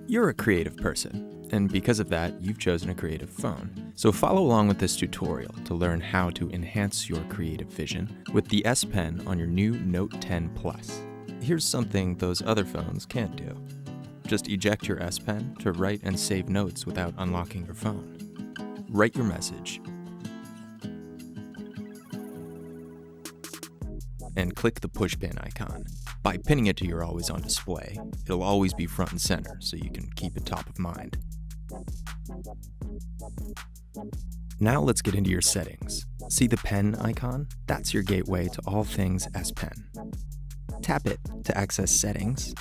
You're a creative person, and because of that, you've chosen a creative phone. So follow along with this tutorial to learn how to enhance your creative vision with the S Pen on your new Note 10 Plus. Here's something those other phones can't do. Just eject your S Pen to write and save notes without unlocking your phone. Write your message, and click the push pin icon. By pinning it to your always on display, it'll always be front and center so you can keep it top of mind. Now let's get into your settings. See the pen icon? That's your gateway to all things S Pen. Tap it to access settings,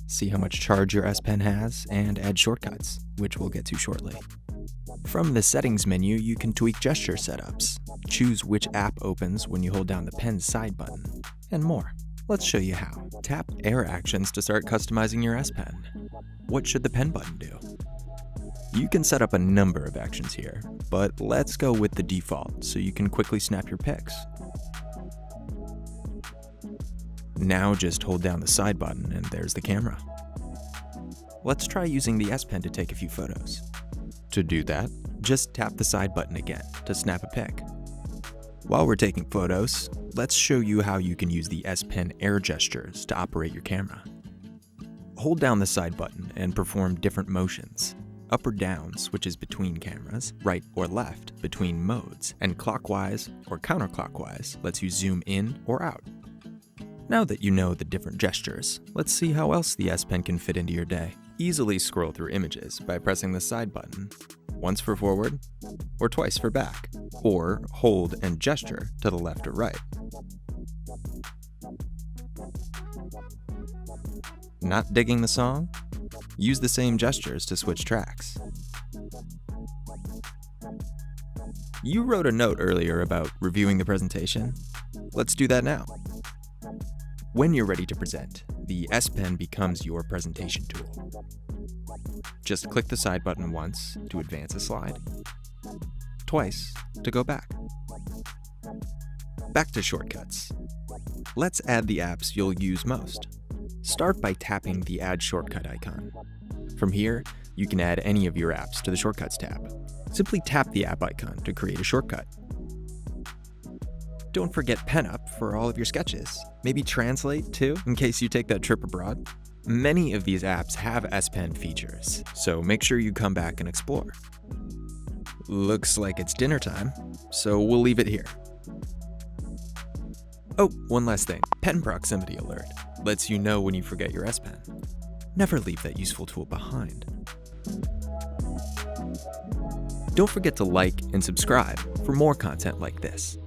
see how much charge your S Pen has, and add shortcuts, which we'll get to shortly. From the settings menu, you can tweak gesture setups, choose which app opens when you hold down the pen's side button, and more. Let's show you how. Tap Air Actions to start customizing your S Pen. What should the pen button do? You can set up a number of actions here, but let's go with the default so you can quickly snap your pics. Now just hold down the side button and there's the camera. Let's try using the S Pen to take a few photos. To do that, just tap the side button again to snap a pic. While we're taking photos, let's show you how you can use the S Pen air gestures to operate your camera. Hold down the side button and perform different motions. Up or down switches between cameras, right or left between modes, and clockwise or counterclockwise lets you zoom in or out. Now that you know the different gestures, let's see how else the S Pen can fit into your day. Easily scroll through images by pressing the side button, once for forward, or twice for back, or hold and gesture to the left or right. Not digging the song? Use the same gestures to switch tracks. You wrote a note earlier about reviewing the presentation. Let's do that now. When you're ready to present, the S Pen becomes your presentation tool. Just click the side button once to advance a slide, twice to go back. Back to shortcuts. Let's add the apps you'll use most. Start by tapping the Add Shortcut icon. From here, you can add any of your apps to the Shortcuts tab. Simply tap the app icon to create a shortcut. Don't forget PenUp for all of your sketches. Maybe Translate too, in case you take that trip abroad. Many of these apps have S Pen features, so make sure you come back and explore. Looks like it's dinner time, so we'll leave it here. Oh, one last thing. Pen Proximity Alert lets you know when you forget your S Pen. Never leave that useful tool behind. Don't forget to like and subscribe for more content like this.